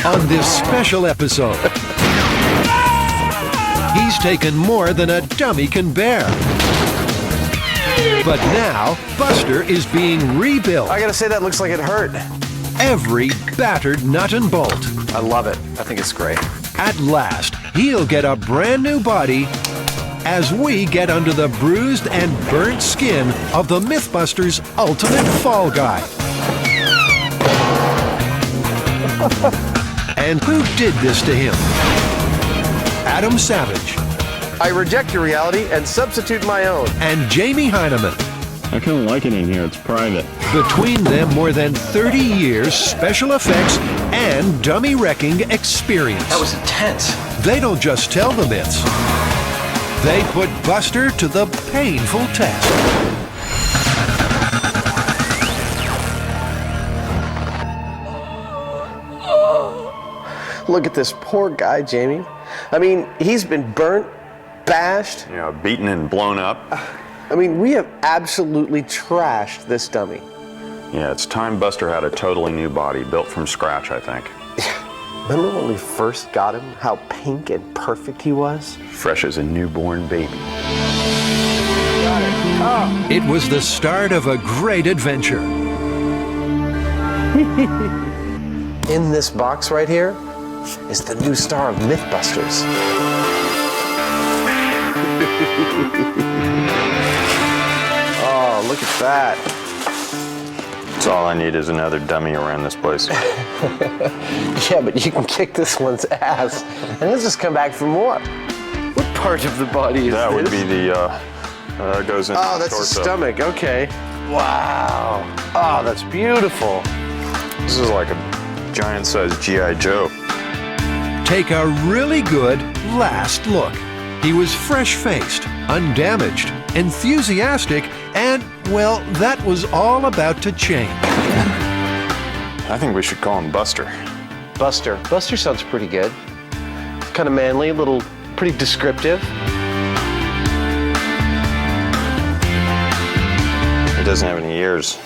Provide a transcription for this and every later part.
On this special episode, he's taken more than a dummy can bear. But now, Buster is being rebuilt. I gotta say, that looks like it hurt. Every battered nut and bolt. I love it. I think it's great. At last, he'll get a brand new body as we get under the bruised and burnt skin of the MythBusters' ultimate fall guy. And who did this to him? Adam Savage. I reject your reality and substitute my own. And Jamie Heineman. I kind of like it in here. It's private. Between them, more than 30 years special effects and dummy wrecking experience. That was intense. They don't just tell the myths. They put Buster to the painful test. Look at this poor guy, Jamie. I mean, he's been burnt, bashed. You know, beaten and blown up. I mean, we have absolutely trashed this dummy. Yeah, it's time Buster had a totally new body, built from scratch, I think. Remember when we first got him, how pink and perfect he was? Fresh as a newborn baby. It was the start of a great adventure. In this box right here is the new star of MythBusters. Oh, look at that. That's all I need is another dummy around this place. Yeah, but you can kick this one's ass, and he'll just come back for more. What part of the body is That this? would be the, goes into Oh, the that's torso. the stomach, okay. Wow. Oh, that's beautiful. This is like a giant-sized G.I. Joe. Take a really good last look. He was fresh-faced, undamaged, enthusiastic, and, well, that was all about to change. I think we should call him Buster. Buster. Buster sounds pretty good. Kind of manly, a little, pretty descriptive. He doesn't have any ears.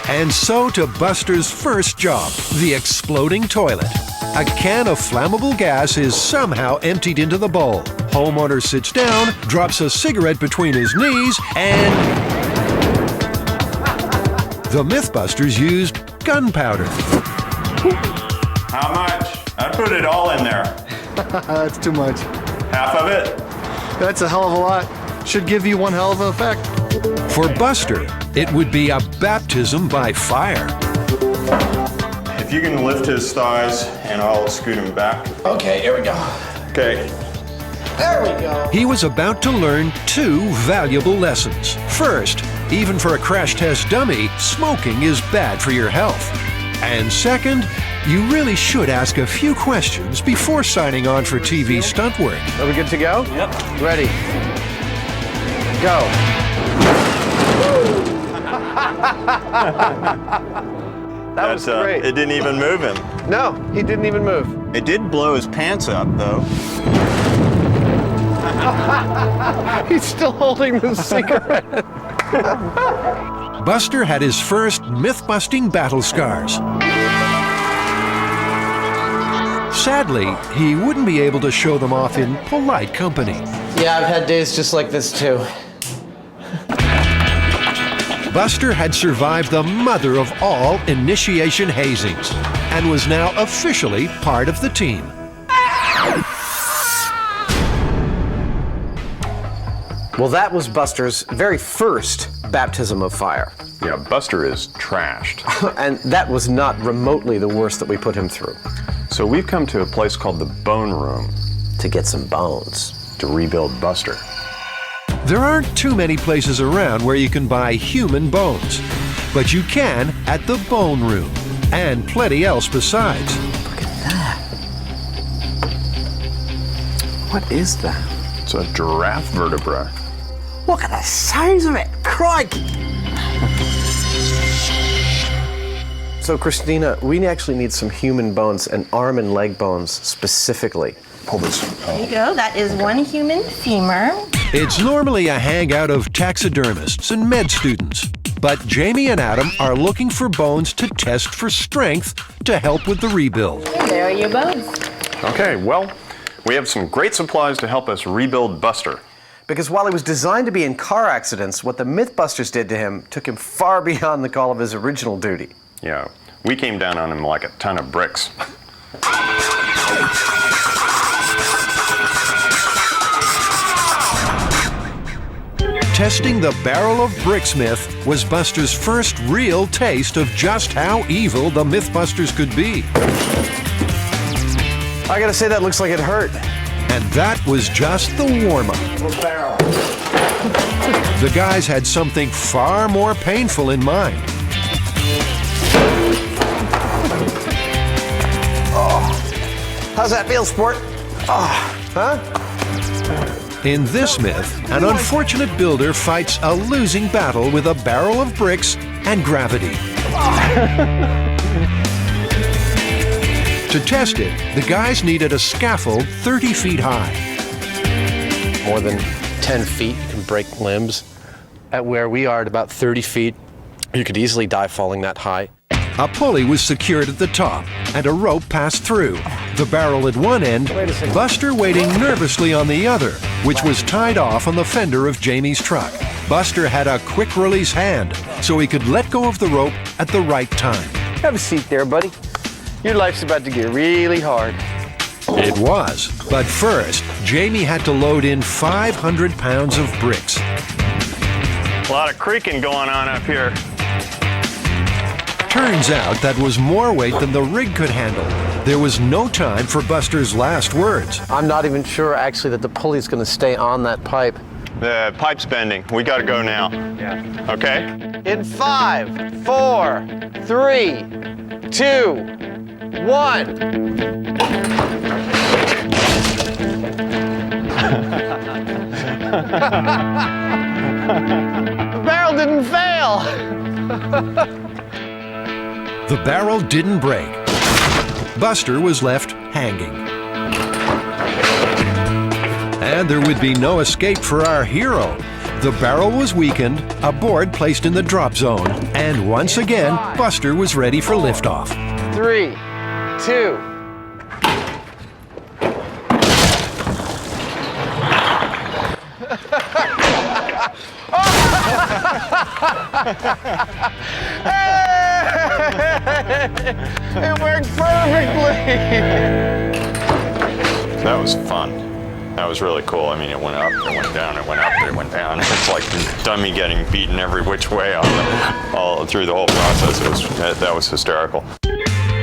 And so to Buster's first job, the exploding toilet. A can of flammable gas is somehow emptied into the bowl. Homeowner sits down, drops a cigarette between his knees, and the MythBusters used gunpowder. How much? I put it all in there. That's too much. Half of it? That's a hell of a lot. Should give you one hell of an effect. For Buster, it would be a baptism by fire. If you can lift his thighs, and I'll scoot him back. Okay, here we go. Okay. There we go. He was about to learn two valuable lessons. First, even for a crash test dummy, smoking is bad for your health. And second, you really should ask a few questions before signing on for TV stunt work. Are we good to go? Yep. Ready. Go. That was great. It didn't even move him. No, he didn't even move. It did blow his pants up, though. He's still holding the cigarette. Buster had his first myth-busting battle scars. Sadly, he wouldn't be able to show them off in polite company. Yeah, I've had days just like this, too. Buster had survived the mother of all initiation hazings and was now officially part of the team. Well, that was Buster's very first baptism of fire. Yeah, Buster is trashed. And that was not remotely the worst that we put him through. So we've come to a place called the Bone Room To get some bones. to rebuild Buster. There aren't too many places around where you can buy human bones, but you can at the Bone Room, and plenty else besides. Look at that. What is that? It's a giraffe vertebra. Look at the size of it! Crikey! So, Christina, we actually need some human bones and arm and leg bones specifically. Pull this. There you go. That is one human femur. It's normally a hangout of taxidermists and med students, but Jamie and Adam are looking for bones to test for strength to help with the rebuild. There are your bones. Okay, well, we have some great supplies to help us rebuild Buster. Because while he was designed to be in car accidents, what the MythBusters did to him took him far beyond the call of his original duty. Yeah, we came down on him like a ton of bricks. Testing the barrel of Bricksmith was Buster's first real taste of just how evil the MythBusters could be. I gotta say, that looks like it hurt. And that was just the warm-up. The guys had something far more painful in mind. How's that feel, sport? Huh? In this myth, an unfortunate builder fights a losing battle with a barrel of bricks and gravity. To test it, the guys needed a scaffold 30 feet high. More than 10 feet, you can break limbs. At where we are at about 30 feet, you could easily die falling that high. A pulley was secured at the top, and a rope passed through. The barrel at one end, Buster waiting nervously on the other, which was tied off on the fender of Jamie's truck. Buster had a quick-release hand, so he could let go of the rope at the right time. Have a seat there, buddy. Your life's about to get really hard. It was, but first, Jamie had to load in 500 pounds of bricks. A lot of creaking going on up here. Turns out that was more weight than the rig could handle. There was no time for Buster's last words. I'm not even sure, actually, that the pulley's gonna stay on that pipe. The pipe's bending. We gotta go now. Yeah. Okay? In 5, 4, 3, 2, 1. The barrel didn't fail. The barrel didn't break. Buster was left hanging. And there would be no escape for our hero. The barrel was weakened, a board placed in the drop zone, and once again, Buster was ready for liftoff. 3, 2. It worked perfectly! That was fun. That was really cool. I mean, it went up, it went down, it went up, it went down. It's like dummy getting beaten every which way all through the whole process. That was hysterical.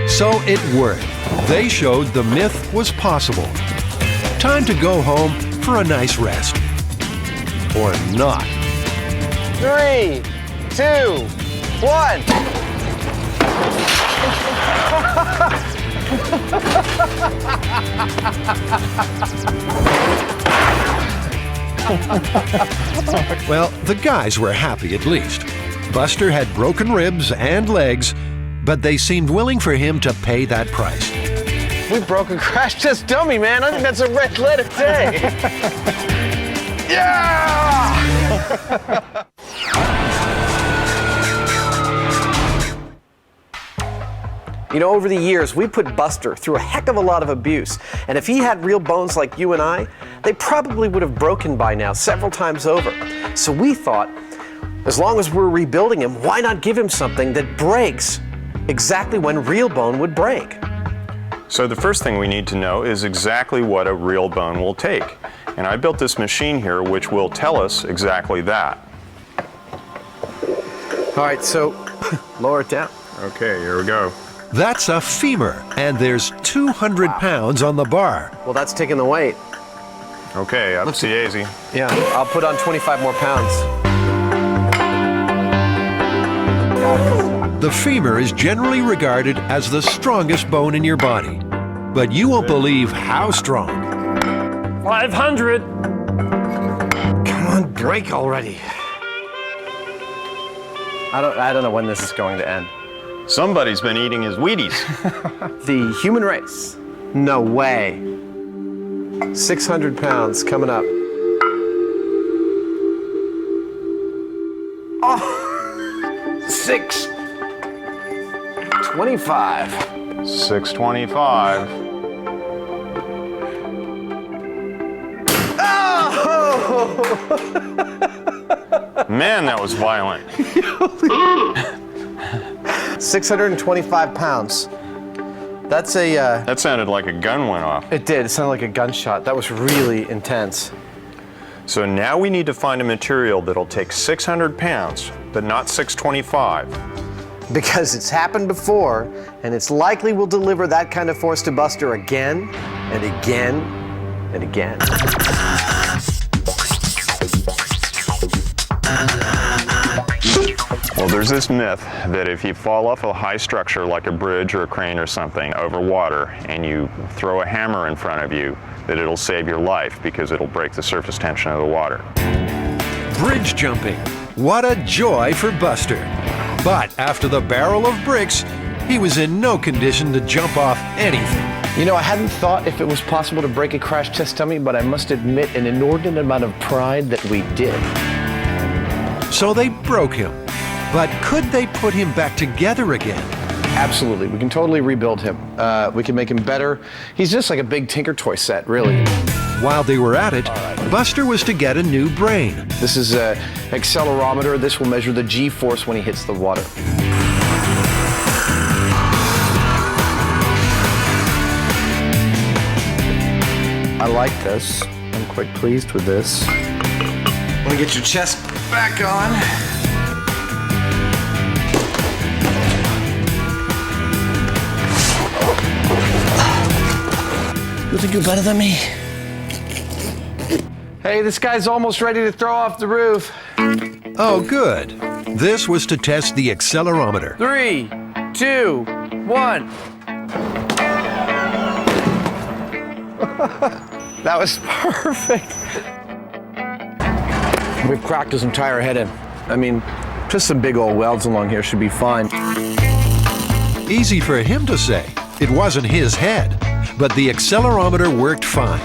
So it worked. They showed the myth was possible. Time to go home for a nice rest. Or not. 3, 2, 1. Well, the guys were happy at least. Buster had broken ribs and legs, but they seemed willing for him to pay that price. We broke a crash test dummy, man. I think that's a red letter day. Yeah! You know, over the years, we put Buster through a heck of a lot of abuse. And if he had real bones like you and I, they probably would have broken by now several times over. So we thought, as long as we're rebuilding him, why not give him something that breaks exactly when real bone would break? So the first thing we need to know is exactly what a real bone will take. And I built this machine here which will tell us exactly that. All right, so lower it down. Okay, here we go. That's a femur, and there's 200 pounds on the bar. Well, that's taking the weight. Okay, up to daisy. Yeah, I'll put on 25 more pounds. The femur is generally regarded as the strongest bone in your body, but you won't believe how strong. 500. Come on, break already. I don't know when this is going to end. Somebody's been eating his Wheaties. The human race? No way. 600 pounds coming up. $6.25. 625. Man, that was violent. 625 pounds. That's a, That sounded like a gun went off. it did. It sounded like a gunshot. That was really intense. So now we need to find a material that'll take 600 pounds, but not 625. Because it's happened before, and it's likely will deliver that kind of force to Buster again, and again, and again. Well, there's this myth that if you fall off a high structure like a bridge or a crane or something over water and you throw a hammer in front of you, that it'll save your life because it'll break the surface tension of the water. Bridge jumping. What a joy for Buster. But after the barrel of bricks, he was in no condition to jump off anything. You know, I hadn't thought if it was possible to break a crash test dummy, but I must admit an inordinate amount of pride that we did. So they broke him. But could they put him back together again? Absolutely, we can totally rebuild him. We can make him better. He's just like a big Tinker Toy set, really. While they were at it, Buster was to get a new brain. This is an accelerometer. This will measure the G-force when he hits the water. I like this. I'm quite pleased with this. Let me get your chest back on. You think you're better than me? Hey, this guy's almost ready to throw off the roof. Oh, good. This was to test the accelerometer. 3, 2, 1. That was perfect. We've cracked his entire head in. I mean, just some big old welds along here should be fine. Easy for him to say. It wasn't his head. But the accelerometer worked fine.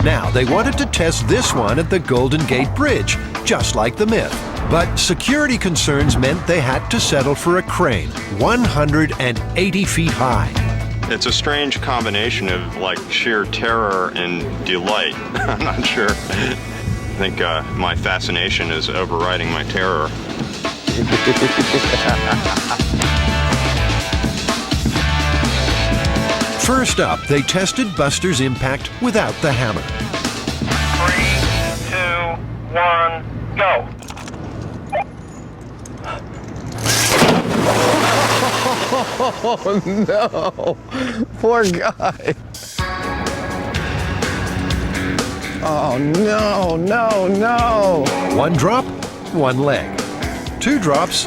Now, they wanted to test this one at the Golden Gate Bridge, just like the myth. But security concerns meant they had to settle for a crane, 180 feet high. It's a strange combination of like sheer terror and delight. I'm not sure. I think my fascination is overriding my terror. First up, they tested Buster's impact without the hammer. 3, 2, 1, go! Oh no! Poor guy. Oh no, no, no! One drop, one leg. 2 drops.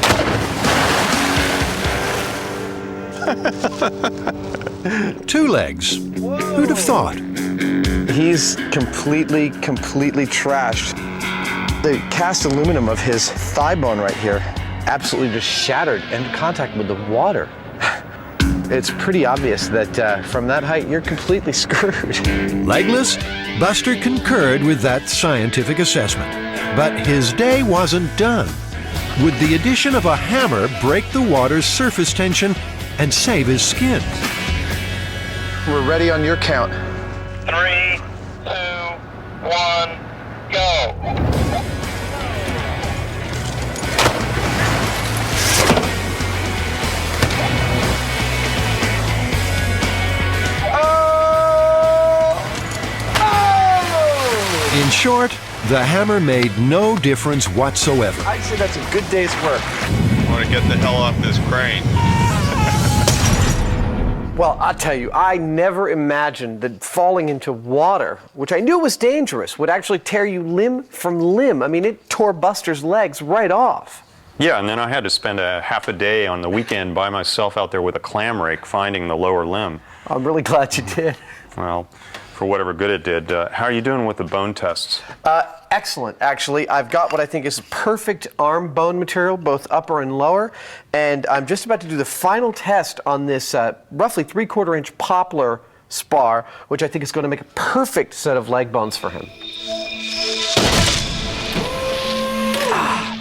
2 legs. Who'd have thought? He's completely trashed. The cast aluminum of his thigh bone right here absolutely just shattered in contact with the water. It's pretty obvious that from that height, you're completely screwed. Legless? Buster concurred with that scientific assessment. But his day wasn't done. Would the addition of a hammer break the water's surface tension and save his skin? We're ready on your count. 3, 2, 1, go! In short, the hammer made no difference whatsoever. I'd say that's a good day's work. I want to get the hell off this crane. Well, I'll tell you, I never imagined that falling into water, which I knew was dangerous, would actually tear you limb from limb. I mean, it tore Buster's legs right off. Yeah, and then I had to spend a half a day on the weekend by myself out there with a clam rake finding the lower limb. I'm really glad you did. Well, for whatever good it did. How are you doing with the bone tests? Excellent, actually. I've got what I think is perfect arm bone material, both upper and lower, and I'm just about to do the final test on this roughly 3/4 inch poplar spar, which I think is going to make a perfect set of leg bones for him.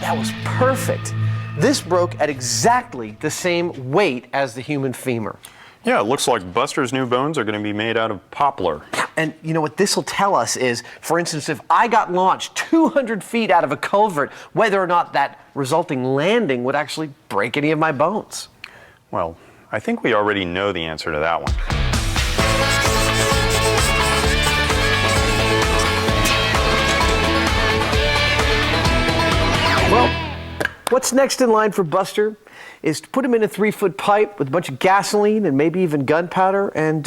That was perfect. This broke at exactly the same weight as the human femur. Yeah, it looks like Buster's new bones are going to be made out of poplar. And you know what this will tell us is, for instance, if I got launched 200 feet out of a culvert, whether or not that resulting landing would actually break any of my bones. Well, I think we already know the answer to that one. Well, what's next in line for Buster is to put him in a 3-foot pipe with a bunch of gasoline and maybe even gunpowder and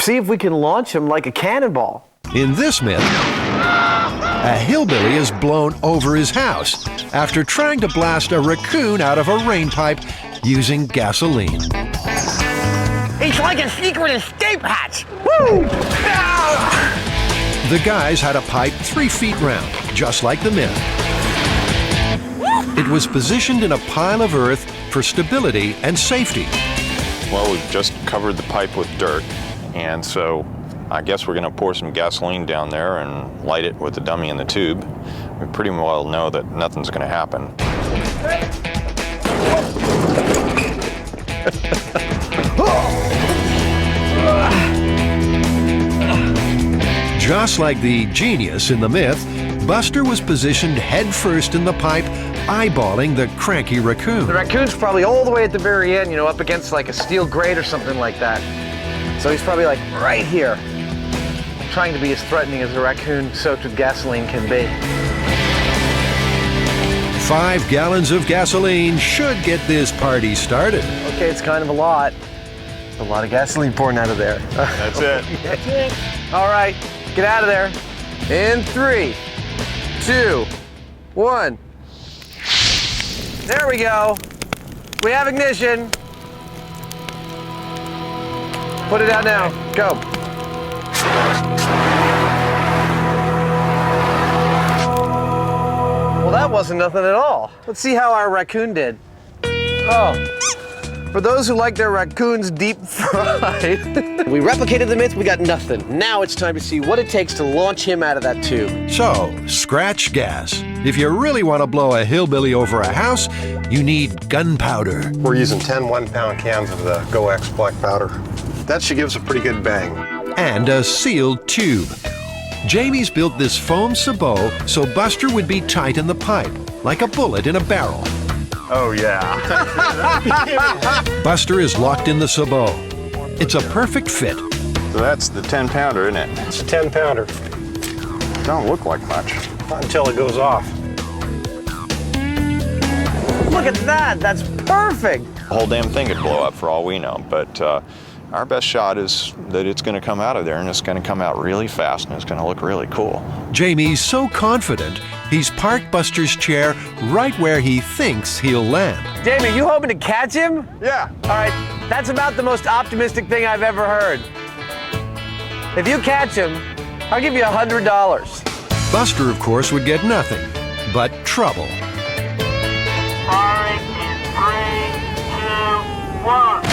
see if we can launch him like a cannonball. In this myth, a hillbilly is blown over his house after trying to blast a raccoon out of a rain pipe using gasoline. It's like a secret escape hatch. Woo! The guys had a pipe 3 feet round, just like the myth. It was positioned in a pile of earth for stability and safety. Well, we've just covered the pipe with dirt, and so I guess we're going to pour some gasoline down there and light it with the dummy in the tube. We pretty well know that nothing's going to happen. Just like the genius in the myth, Buster was positioned head first in the pipe, eyeballing the cranky raccoon. The raccoon's probably all the way at the very end, you know, up against like a steel grate or something like that. So he's probably like right here, trying to be as threatening as a raccoon soaked with gasoline can be. 5 gallons of gasoline should get this party started. Okay, it's kind of a lot. A lot of gasoline pouring out of there. That's it. That's it. All right, get out of there. In 3, 2, 1. There we go. We have ignition. Put it out now. Go. Well, that wasn't nothing at all. Let's see how our raccoon did. Oh. For those who like their raccoons deep fried. We replicated the myth, we got nothing. Now it's time to see what it takes to launch him out of that tube. So, scratch gas. If you really want to blow a hillbilly over a house, you need gunpowder. We're using 10 1-pound cans of the Go-X black powder. That should give us a pretty good bang. And a sealed tube. Jamie's built this foam sabot so Buster would be tight in the pipe, like a bullet in a barrel. Oh, yeah. Buster is locked in the sabot. It's a perfect fit. So that's the 10-pounder, isn't it? It's a 10-pounder. Don't look like much. Not until it goes off. Look at that, that's perfect. The whole damn thing could blow up for all we know, but our best shot is that it's going to come out of there, and it's going to come out really fast, and it's going to look really cool. Jamie's so confident, he's parked Buster's chair right where he thinks he'll land. Jamie, you hoping to catch him? Yeah. All right, that's about the most optimistic thing I've ever heard. If you catch him, I'll give you $100. Buster, of course, would get nothing but trouble. 5, 3, 2, 1.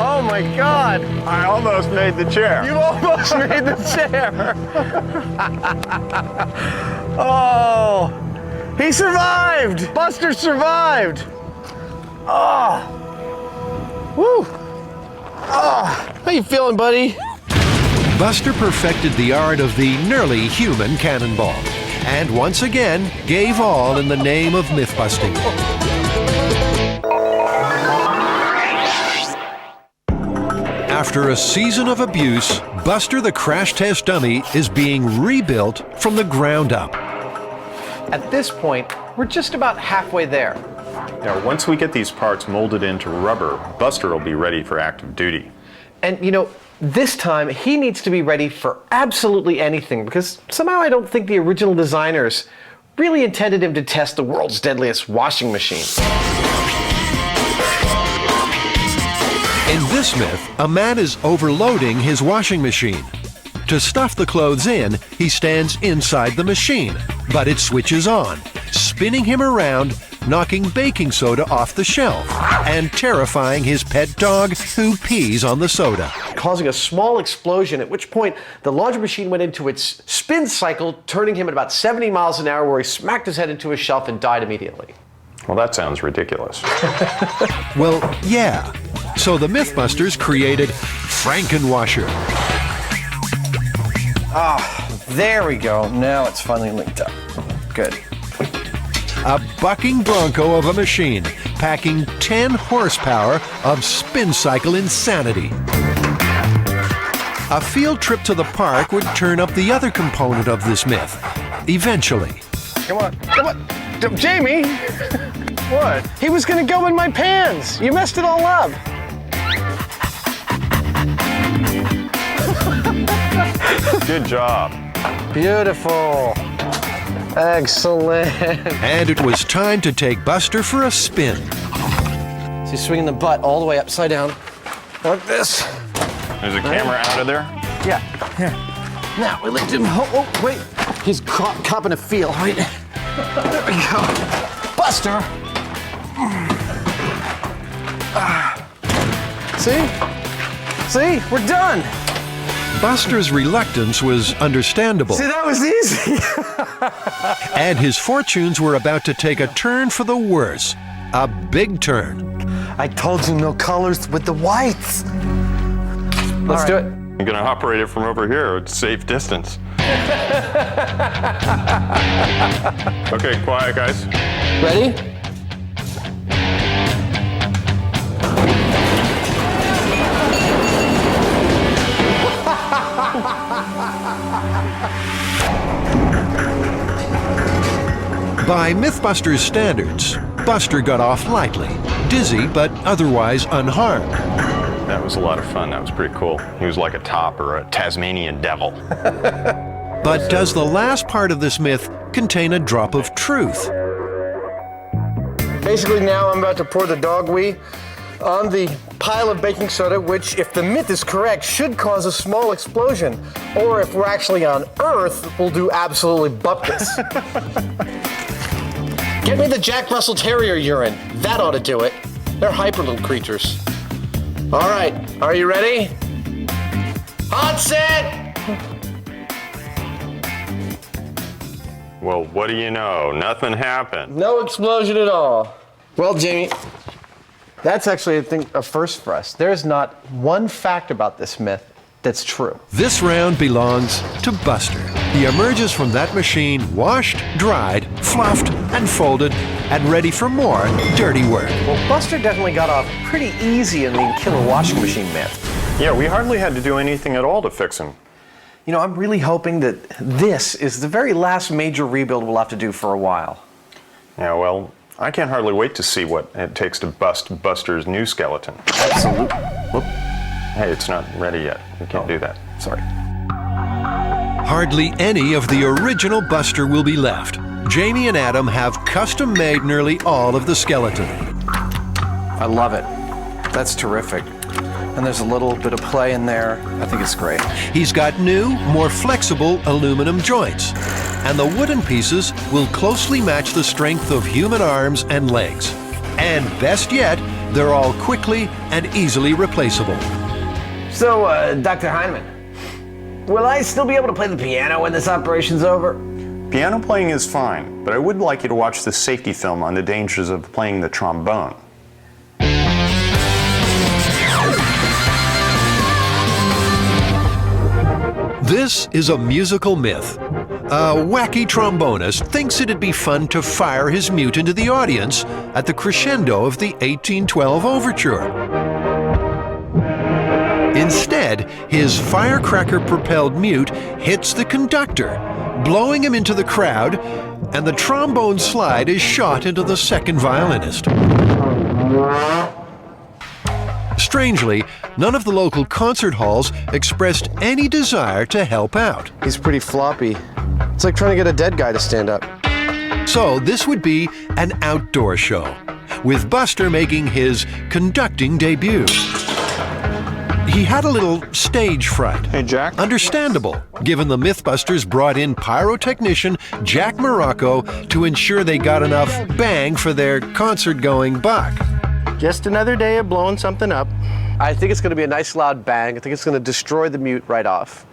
Oh my God! I almost made the chair. You almost made the chair! Oh! He survived! Buster survived! Oh! Woo! Oh! How you feeling, buddy? Buster perfected the art of the nearly human cannonball, and once again gave all in the name of myth-busting. After a season of abuse, Buster the crash test dummy is being rebuilt from the ground up. At this point, we're just about halfway there. Now, once we get these parts molded into rubber, Buster will be ready for active duty. And you know, this time he needs to be ready for absolutely anything, because somehow I don't think the original designers really intended him to test the world's deadliest washing machine. In this myth, a man is overloading his washing machine. To stuff the clothes in, he stands inside the machine, but it switches on, spinning him around knocking baking soda off the shelf and terrifying his pet dog who pees on the soda. Causing a small explosion, at which point the laundry machine went into its spin cycle, turning him at about 70 miles an hour, where he smacked his head into a shelf and died immediately. Well, that sounds ridiculous. Well, yeah. So the MythBusters created Frankenwasher. There we go. Now it's finally linked up. Good. A bucking bronco of a machine, packing 10 horsepower of spin cycle insanity. A field trip to the park would turn up the other component of this myth, eventually. Come on. Jamie! What? He was gonna go in my pans. You messed it all up. Good job. Beautiful. Excellent. And it was time to take Buster for a spin. So he's swinging the butt all the way upside down, like this. There's a camera out of there? Yeah. Here. Now, we lift him. Oh, wait. He's copping a feel, right? There we go. Buster! See? See? We're done! Buster's reluctance was understandable. See, that was easy. And his fortunes were about to take a turn for the worse. A big turn. I told you no colors with the whites. Let's do it. I'm going to operate it from over here. It's safe distance. Okay, quiet, guys. Ready? By MythBusters standards, Buster got off lightly, dizzy but otherwise unharmed. That was a lot of fun. That was pretty cool. He was like a top or a Tasmanian devil. But does the last part of this myth contain a drop of truth? Basically, now I'm about to pour the dog wee on the pile of baking soda, which, if the myth is correct, should cause a small explosion. Or if we're actually on Earth, we'll do absolutely bupkis. Get me the Jack Russell Terrier urine. That ought to do it. They're hyper little creatures. All right, are you ready? Hot set! Well, what do you know? Nothing happened. No explosion at all. Well, Jamie, that's actually, I think, a first for us. There's not one fact about this myth that's true. This round belongs to Buster. He emerges from that machine washed, dried, fluffed, and folded, and ready for more dirty work. Well, Buster definitely got off pretty easy in the killer washing machine myth. Yeah, we hardly had to do anything at all to fix him. You know, I'm really hoping that this is the very last major rebuild we'll have to do for a while. Yeah, well, I can't hardly wait to see what it takes to bust Buster's new skeleton. Absolutely. Whoop. Hey, it's not ready yet. We can't do that. Sorry. Hardly any of the original Buster will be left. Jamie and Adam have custom-made nearly all of the skeleton. I love it. That's terrific. And there's a little bit of play in there. I think it's great. He's got new, more flexible aluminum joints. And the wooden pieces will closely match the strength of human arms and legs. And best yet, they're all quickly and easily replaceable. So, Dr. Heineman, will I still be able to play the piano when this operation's over? Piano playing is fine, but I would like you to watch the safety film on the dangers of playing the trombone. This is a musical myth. A wacky trombonist thinks it'd be fun to fire his mute into the audience at the crescendo of the 1812 overture. Instead, his firecracker-propelled mute hits the conductor, blowing him into the crowd, and the trombone slide is shot into the second violinist. Strangely, none of the local concert halls expressed any desire to help out. He's pretty floppy. It's like trying to get a dead guy to stand up. So this would be an outdoor show, with Buster making his conducting debut. he had a little stage fright. Hey, Jack. Understandable, given the MythBusters brought in pyrotechnician Jack Morocco to ensure they got enough bang for their concert-going buck. Just another day of blowing something up. I think it's going to be a nice loud bang. I think it's going to destroy the mute right off.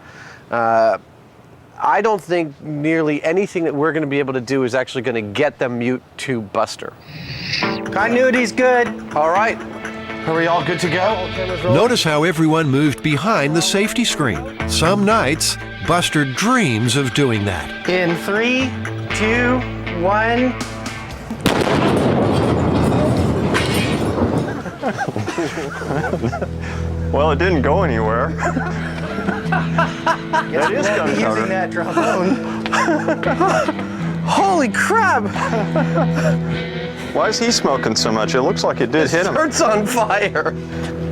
I don't think nearly anything that we're going to be able to do is actually going to get them mute to Buster. Continuity's good. All right. Are we all good to go? Notice how everyone moved behind the safety screen. Some nights, Buster dreams of doing that. In 3, 2, 1. Well, it didn't go anywhere. That is gunpowder. Using that trombone. Holy crap! Why is he smoking so much? It looks like it did hit him. Shirt's on fire.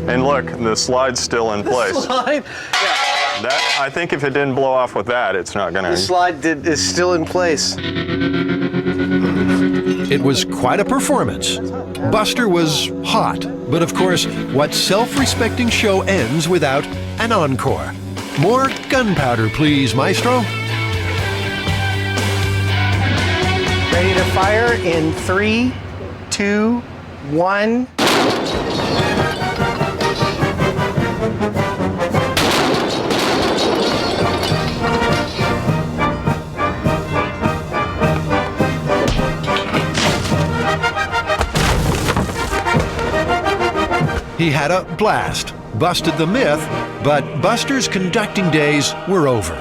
And look, the slide's still in place. Slide. That, I think if it didn't blow off with that, it's not gonna. The slide is still in place. It was quite a performance. Buster was hot, but of course, what self-respecting show ends without an encore? More gunpowder, please, Maestro. Ready to fire in 3, 2, 1. He had a blast, busted the myth, but Buster's conducting days were over.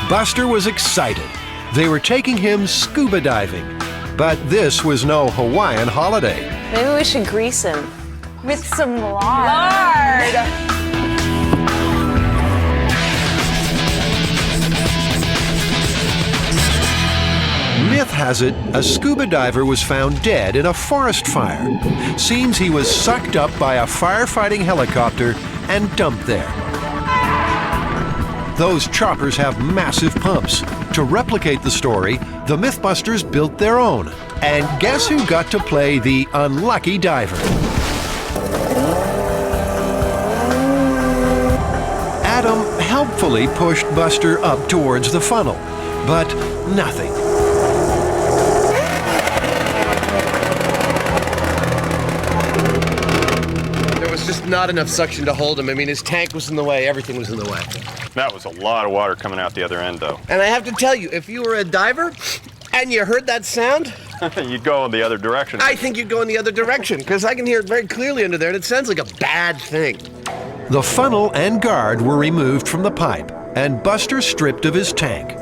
Buster was excited. They were taking him scuba diving, but this was no Hawaiian holiday. Maybe we should grease him. With some lard. Myth has it a scuba diver was found dead in a forest fire. Seems he was sucked up by a firefighting helicopter and dumped there. Those choppers have massive pumps. To replicate the story, the MythBusters built their own. And guess who got to play the unlucky diver? Adam helpfully pushed Buster up towards the funnel, but nothing. There was just not enough suction to hold him. I mean, his tank was in the way, everything was in the way. That was a lot of water coming out the other end, though. And I have to tell you, if you were a diver and you heard that sound, You'd go in the other direction. I think you'd go in the other direction, because I can hear it very clearly under there, and it sounds like a bad thing. The funnel and guard were removed from the pipe, and Buster stripped of his tank.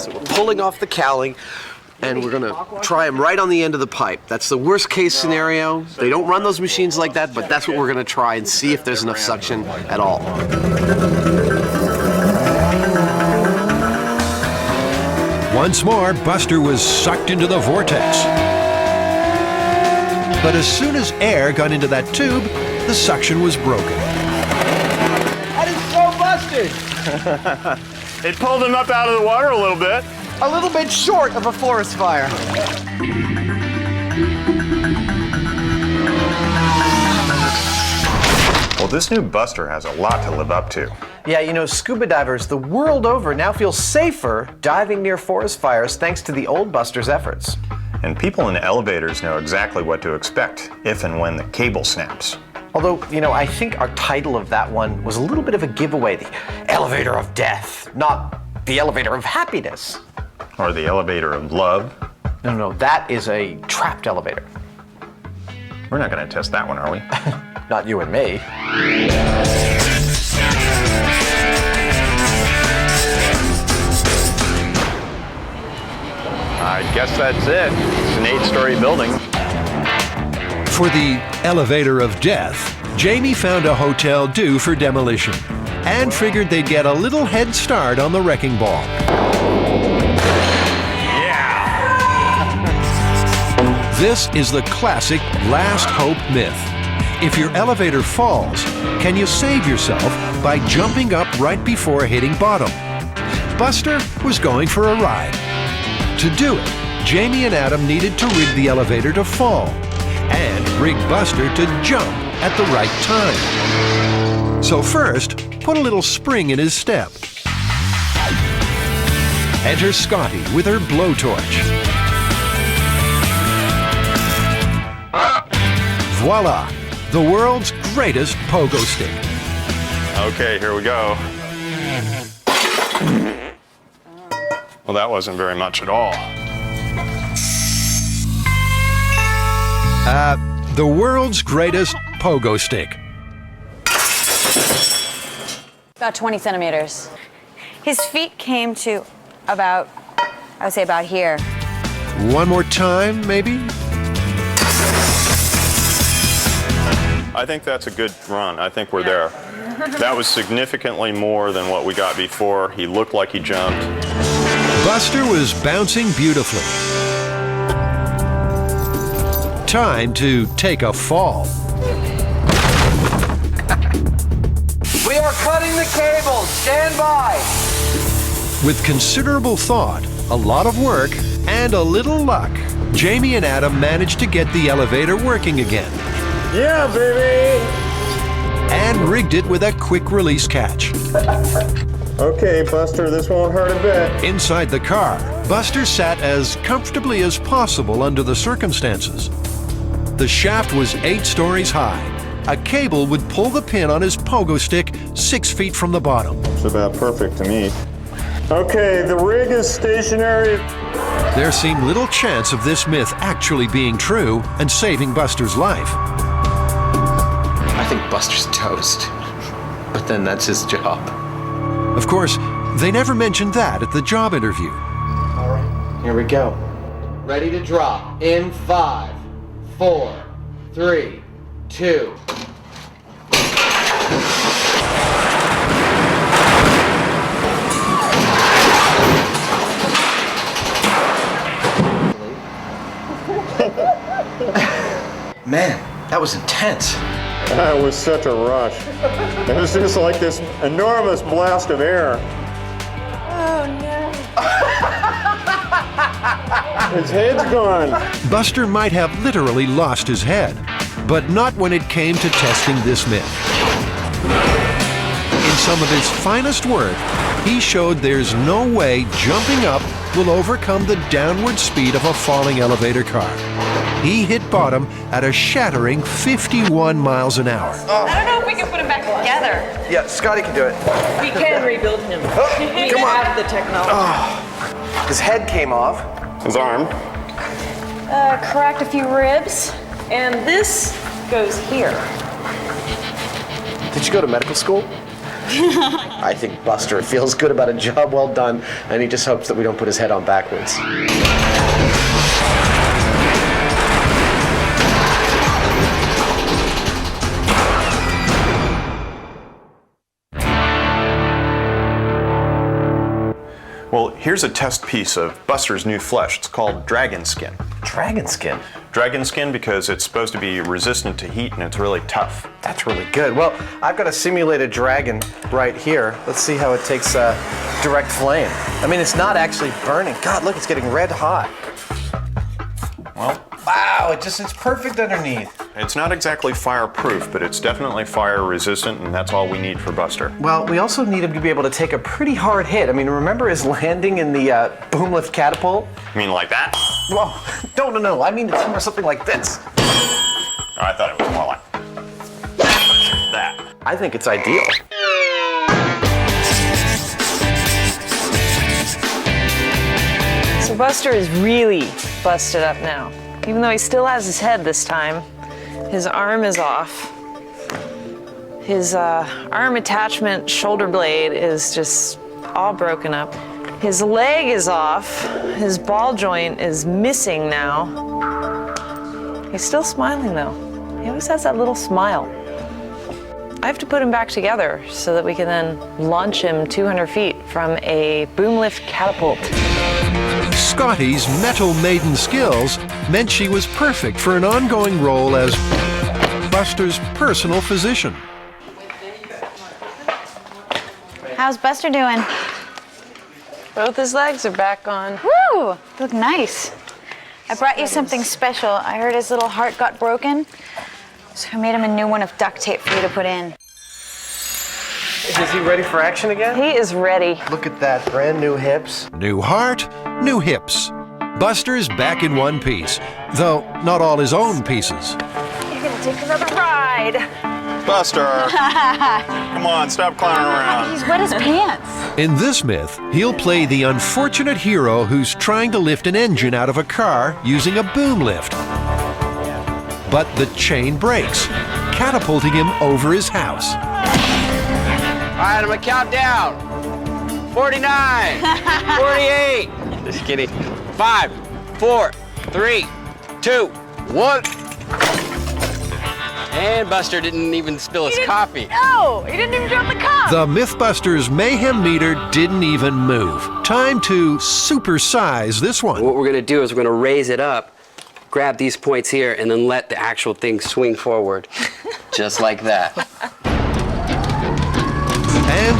So we're pulling off the cowling, and we're gonna try him right on the end of the pipe. That's the worst case scenario. They don't run those machines like that, but that's what we're gonna try and see if there's enough suction at all. Once more, Buster was sucked into the vortex. But as soon as air got into that tube, the suction was broken. That is so busted! It pulled him up out of the water a little bit. A little bit short of a forest fire. Well, this new Buster has a lot to live up to. Yeah, you know, scuba divers the world over now feel safer diving near forest fires thanks to the old Buster's efforts. And people in elevators know exactly what to expect if and when the cable snaps. Although, you know, I think our title of that one was a little bit of a giveaway. The elevator of death, not the elevator of happiness. Or the elevator of love. No, that is a trapped elevator. We're not going to test that one, are we? Not you and me. I guess that's it. It's an 8-story building. For the elevator of death, Jamie found a hotel due for demolition and figured they'd get a little head start on the wrecking ball. This is the classic Last Hope myth. If your elevator falls, can you save yourself by jumping up right before hitting bottom? Buster was going for a ride. To do it, Jamie and Adam needed to rig the elevator to fall and rig Buster to jump at the right time. So first, put a little spring in his step. Enter Scotty with her blowtorch. Voila! The world's greatest pogo stick. Okay, here we go. Well, that wasn't very much at all. The world's greatest pogo stick. About 20 centimeters. His feet came to about, I would say about here. One more time, maybe? I think that's a good run. I think we're there. That was significantly more than what we got before. He looked like he jumped. Buster was bouncing beautifully. Time to take a fall. We are cutting the cables. Stand by. With considerable thought, a lot of work, and a little luck, Jamie and Adam managed to get the elevator working again. Yeah, baby! And rigged it with a quick release catch. Okay, Buster, this won't hurt a bit. Inside the car, Buster sat as comfortably as possible under the circumstances. The shaft was 8 stories high. A cable would pull the pin on his pogo stick 6 feet from the bottom. It's about perfect to me. Okay, the rig is stationary. There seemed little chance of this myth actually being true and saving Buster's life. I think Buster's toast. But then that's his job. Of course, they never mentioned that at the job interview. All right, here we go. Ready to drop in 5, 4, 3, 2. Man, that was intense. That was such a rush. It was just like this enormous blast of air. Oh no. His head's gone. Buster might have literally lost his head, but not when it came to testing this myth. In some of his finest work, he showed there's no way jumping up will overcome the downward speed of a falling elevator car. He hit bottom at a shattering 51 miles an hour. I don't know if we can put him back together. Yeah, Scotty can do it. We can rebuild him. We come on. have the technology. His head came off. His arm. Cracked a few ribs, and this goes here. Did you go to medical school? I think Buster feels good about a job well done, and he just hopes that we don't put his head on backwards. Well, here's a test piece of Buster's new flesh. It's called dragon skin. Dragon skin. Dragon skin because it's supposed to be resistant to heat and it's really tough. That's really good. Well, I've got a simulated dragon right here. Let's see how it takes direct flame. I mean, it's not actually burning. God, look, it's getting red hot. Well, wow, it's perfect underneath. it's not exactly fireproof, but it's definitely fire resistant, and that's all we need for Buster. Well, we also need him to be able to take a pretty hard hit. I mean, remember his landing in the boom lift catapult? You mean like that? Well, no. I mean, it's more something like this. Oh, I thought it was more like that. I think it's ideal. So Buster is really busted up now. Even though he still has his head this time, his arm is off. His arm attachment shoulder blade is just all broken up. His leg is off. His ball joint is missing now. He's still smiling though. He always has that little smile. I have to put him back together so that we can then launch him 200 feet from a boom lift catapult. Scotty's metal maiden skills meant she was perfect for an ongoing role as Buster's personal physician. How's Buster doing? Both his legs are back on. Woo! Look nice. I brought you something special. I heard his little heart got broken, so I made him a new one of duct tape for you to put in. Is he ready for action again? He is ready. Look at that, brand new hips. New heart, new hips. Buster's back in one piece, though not all his own pieces. You're gonna take another ride. Buster! Come on, stop clowning around. He's wet his pants. In this myth, he'll play the unfortunate hero who's trying to lift an engine out of a car using a boom lift. But the chain breaks, catapulting him over his house. All right, I'm gonna count down. 49, 48. Just kidding. 5, 4, 3, 2, 1. And Buster didn't even spill his coffee. No, he didn't even drop the cup. The MythBusters mayhem meter didn't even move. Time to supersize this one. What we're gonna do is we're gonna raise it up, grab these points here, and then let the actual thing swing forward. Just like that. And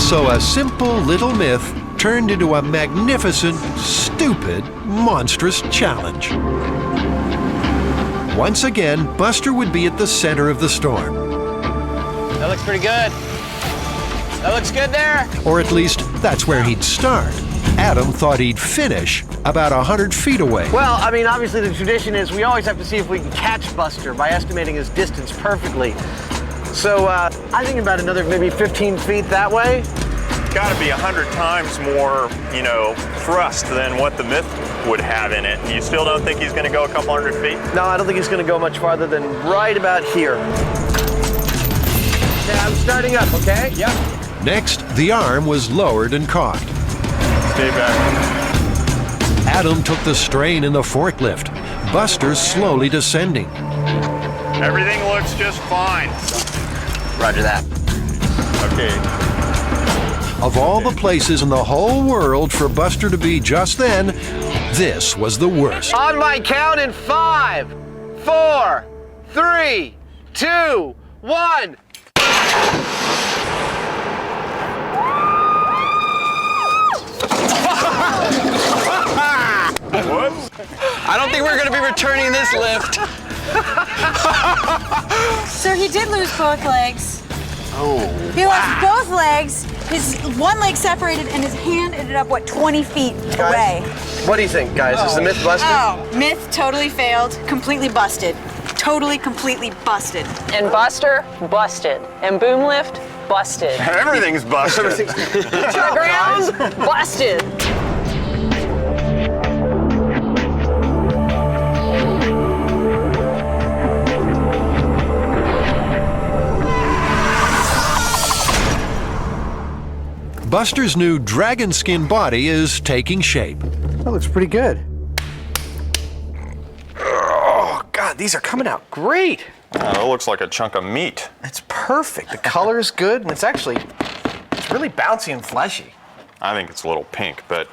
so a simple little myth turned into a magnificent, stupid, monstrous challenge. Once again, Buster would be at the center of the storm. That looks pretty good. That looks good there. Or at least, that's where he'd start. Adam thought he'd finish about 100 feet away. Well, I mean, obviously the tradition is we always have to see if we can catch Buster by estimating his distance perfectly. So I think about another maybe 15 feet that way. Got to be 100 times more, thrust than what the myth would have in it. You still don't think he's going to go a couple hundred feet? No, I don't think he's going to go much farther than right about here. Okay, I'm starting up, okay? Yep. Next, the arm was lowered and cocked. Stay back. Adam took the strain in the forklift. Buster slowly descending. Everything looks just fine. Roger that. Okay. Of all the places in the whole world for Buster to be just then, this was the worst. On my count in 5, 4, 3, 2, 1. Whoops. I don't think we're going to be returning this lift. So he did lose both legs. Oh. He lost both legs. His one leg separated and his hand ended up, 20 feet away. What do you think, guys? Is the myth busted? Oh, myth totally failed. Completely busted. Totally, completely busted. And Buster, busted. And boom lift, busted. Everything's busted. To the ground, busted. Buster's new dragon skin body is taking shape. That looks pretty good. Oh, God, these are coming out great. It looks like a chunk of meat. It's perfect. The color's good, and it's really bouncy and fleshy. I think it's a little pink, but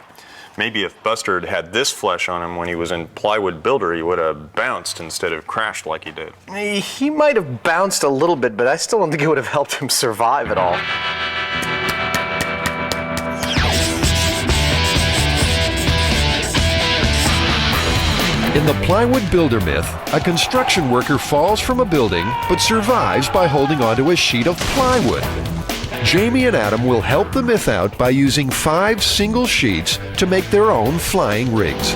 maybe if Buster had this flesh on him when he was in Plywood Builder, he would have bounced instead of crashed like he did. He might have bounced a little bit, but I still don't think it would have helped him survive at all. In the Plywood Builder myth, a construction worker falls from a building but survives by holding onto a sheet of plywood. Jamie and Adam will help the myth out by using 5 single sheets to make their own flying rigs.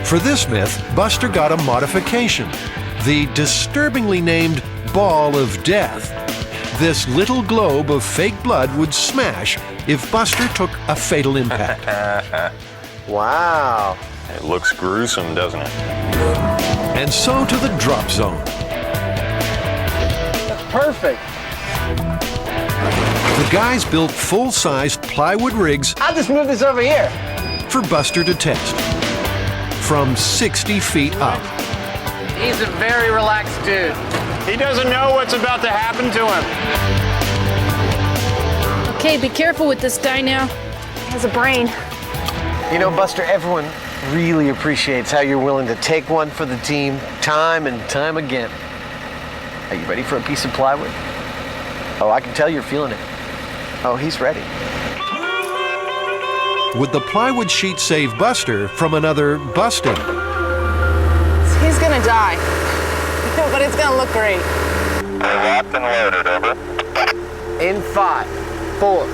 For this myth, Buster got a modification, the disturbingly named Ball of Death. This little globe of fake blood would smash if Buster took a fatal impact. Wow. It looks gruesome, doesn't it? And so to the drop zone. That's perfect. The guys built full-sized plywood rigs I'll just move this over here. for Buster to test. From 60 feet up. He's a very relaxed dude. He doesn't know what's about to happen to him. Okay, be careful with this guy now. He has a brain. You know, Buster, everyone really appreciates how you're willing to take one for the team time and time again. Are you ready for a piece of plywood? Oh, I can tell you're feeling it. Oh, he's ready. Would the plywood sheet save Buster from another busting? He's gonna die. But it's gonna look great. Locked and loaded, over. In 5, 4,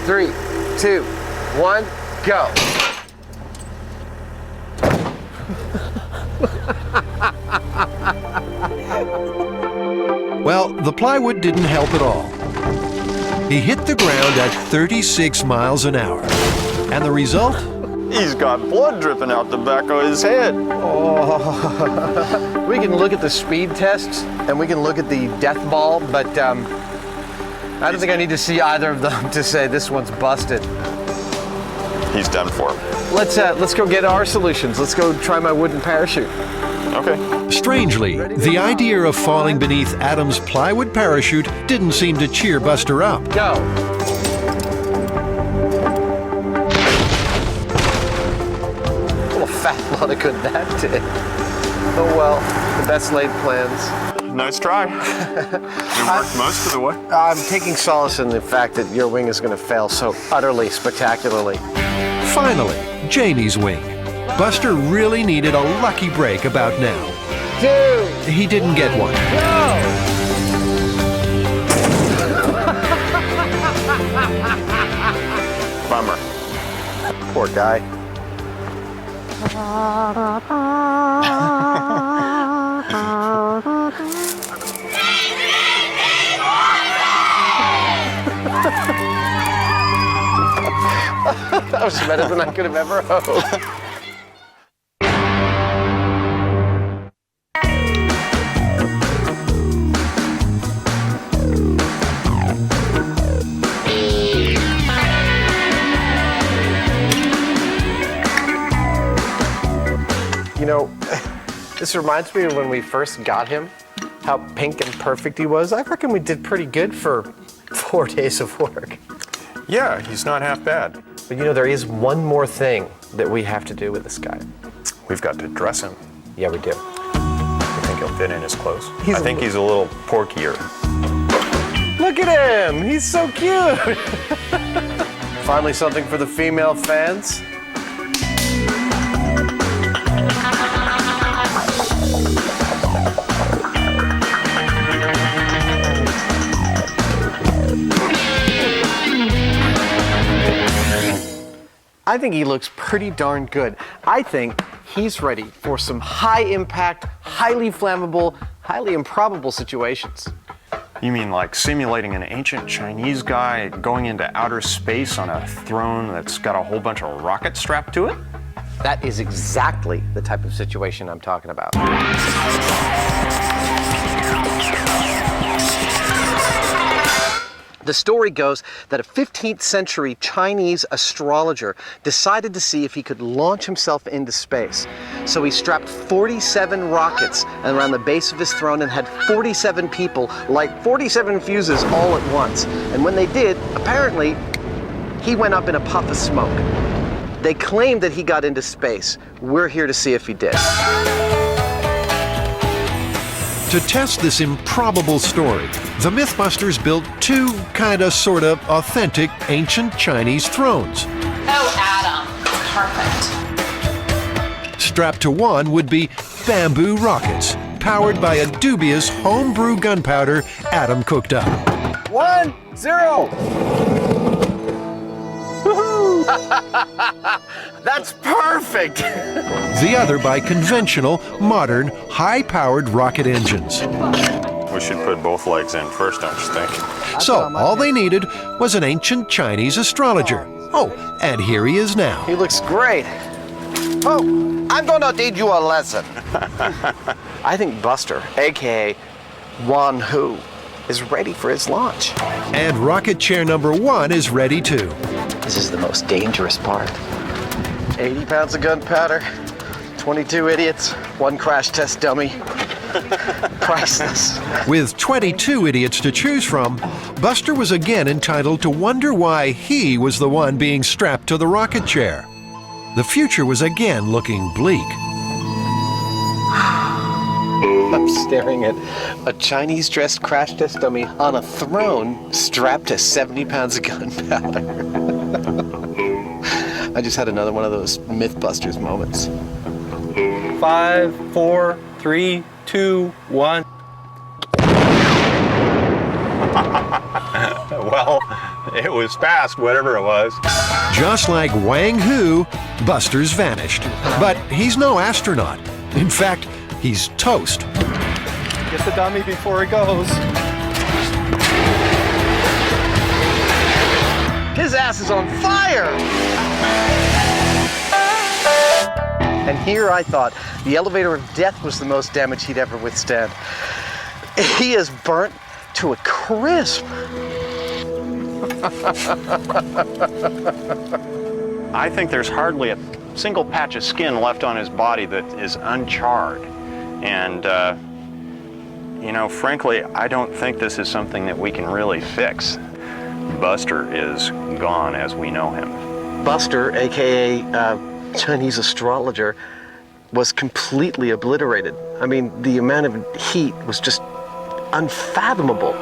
3, 2, 1, go. Well, the plywood didn't help at all. He hit the ground at 36 miles an hour. And the result? He's got blood dripping out the back of his head. Oh. We can look at the speed tests and we can look at the death ball, but I don't think I need to see either of them to say this one's busted. He's done for. Let's go get our solutions. Let's go try my wooden parachute. Okay. Strangely, the idea of falling beneath Adam's plywood parachute didn't seem to cheer Buster up. Go. Fat lot of good that did. Oh well, the best laid plans. Nice try. It worked most of the way. I'm taking solace in the fact that your wing is going to fail so utterly spectacularly. Finally, Jamie's wing. Buster really needed a lucky break about now. 2. He didn't get one. Bummer. Poor guy. That was better than I could have ever hoped. You know, this reminds me of when we first got him, how pink and perfect he was. I reckon we did pretty good for 4 days of work. Yeah, he's not half bad. But you know, there is one more thing that we have to do with this guy. We've got to dress him. Yeah, we do. I think he'll fit in his clothes. He's I think he's a little porkier. Look at him! He's so cute! Finally something for the female fans. I think he looks pretty darn good. I think he's ready for some high-impact, highly flammable, highly improbable situations. You mean like simulating an ancient Chinese guy going into outer space on a throne that's got a whole bunch of rockets strapped to it? That is exactly the type of situation I'm talking about. The story goes that a 15th century Chinese astrologer decided to see if he could launch himself into space. So he strapped 47 rockets around the base of his throne and had 47 people light 47 fuses all at once. And when they did, apparently, he went up in a puff of smoke. They claimed that he got into space. We're here to see if he did. To test this improbable story, the MythBusters built 2 kinda sorta authentic ancient Chinese thrones. Oh, Adam. Perfect. Strapped to one would be bamboo rockets, powered by a dubious homebrew gunpowder Adam cooked up. 1, 0. Woohoo! That's perfect! The other by conventional, modern, high-powered rocket engines. We should put both legs in first, don't you think? So all they needed was an ancient Chinese astrologer. Oh, and here he is now. He looks great. Oh, I'm gonna teach you a lesson. I think Buster, aka Wan Hu, is ready for his launch. And rocket chair number 1 is ready too. This is the most dangerous part. 80 pounds of gunpowder, 22 idiots, 1 crash test dummy. Priceless. With 22 idiots to choose from, Buster was again entitled to wonder why he was the one being strapped to the rocket chair. The future was again looking bleak. Oops. staring at a Chinese dressed crash test dummy on a throne strapped to 70 pounds of gunpowder. I just had another one of those MythBusters moments. 5, 4, 3, 2, 1. Well, it was fast, whatever it was. Just like Wang Hu, Buster's vanished. But he's no astronaut. In fact, he's toast. Get the dummy before it goes. His ass is on fire! And here I thought the elevator of death was the most damage he'd ever withstand. He is burnt to a crisp. I think there's hardly a single patch of skin left on his body that is uncharred. And, you know, frankly, I don't think this is something that we can really fix. Buster is gone as we know him. Buster, aka Chinese astrologer, was completely obliterated. I mean, the amount of heat was just unfathomable.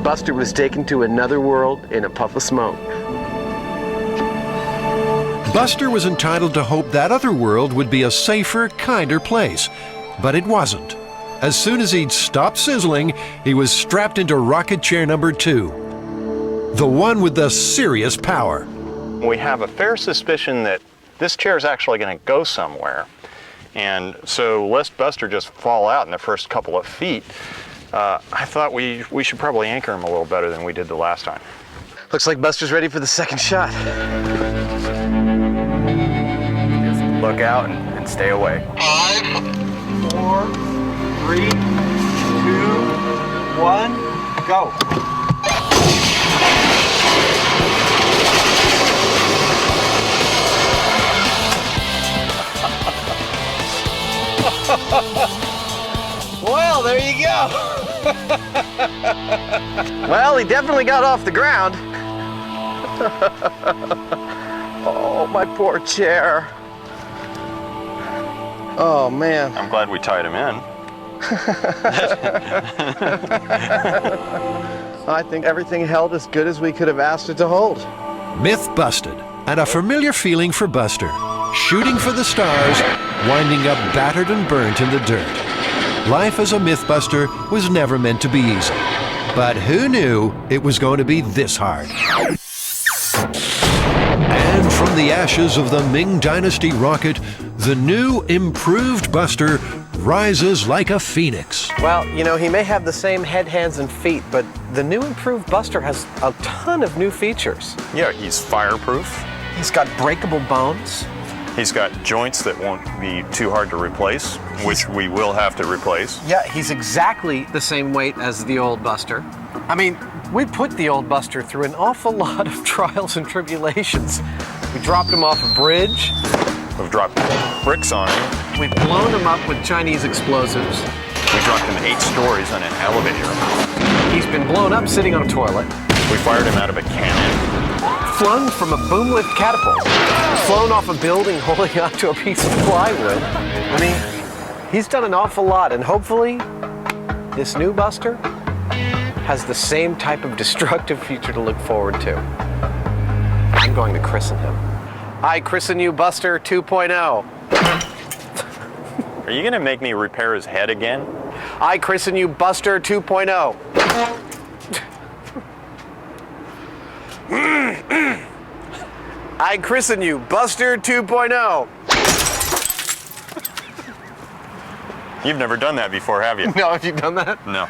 Buster was taken to another world in a puff of smoke. Buster was entitled to hope that other world would be a safer, kinder place. But it wasn't. As soon as he'd stopped sizzling, he was strapped into rocket chair number 2. The one with the serious power. We have a fair suspicion that this chair is actually going to go somewhere. And so lest Buster just fall out in the first couple of feet, I thought we should probably anchor him a little better than we did the last time. Looks like Buster's ready for the second shot. Just look out and stay away. 5, 4, 3, 2, 1, go. Well, there you go. Well, he definitely got off the ground. Oh, my poor chair. Oh, man. I'm glad we tied him in. I think everything held as good as we could have asked it to hold. Myth busted, and a familiar feeling for Buster. Shooting for the stars, winding up battered and burnt in the dirt. Life as a Mythbuster was never meant to be easy. But who knew it was going to be this hard? And from the ashes of the Ming Dynasty rocket, the new, improved Buster rises like a phoenix. Well, you know, he may have the same head, hands, and feet, but the new improved Buster has a ton of new features. Yeah, he's fireproof. He's got breakable bones. He's got joints that won't be too hard to replace, which we will have to replace. Yeah, he's exactly the same weight as the old Buster. I mean, we put the old Buster through an awful lot of trials and tribulations. We dropped him off a bridge. We've dropped bricks on him. We've blown him up with Chinese explosives. We dropped him 8 stories on an elevator. He's been blown up sitting on a toilet. We fired him out of a cannon. Flung from a boom lift catapult. Flown off a building holding onto a piece of plywood. I mean, he's done an awful lot, and hopefully, this new Buster has the same type of destructive future to look forward to. I'm going to christen him. I christen you Buster 2.0. Are you going to make me repair his head again? I christen you Buster 2.0. I christen you Buster 2.0. You've never done that before, have you? No, have you done that? No.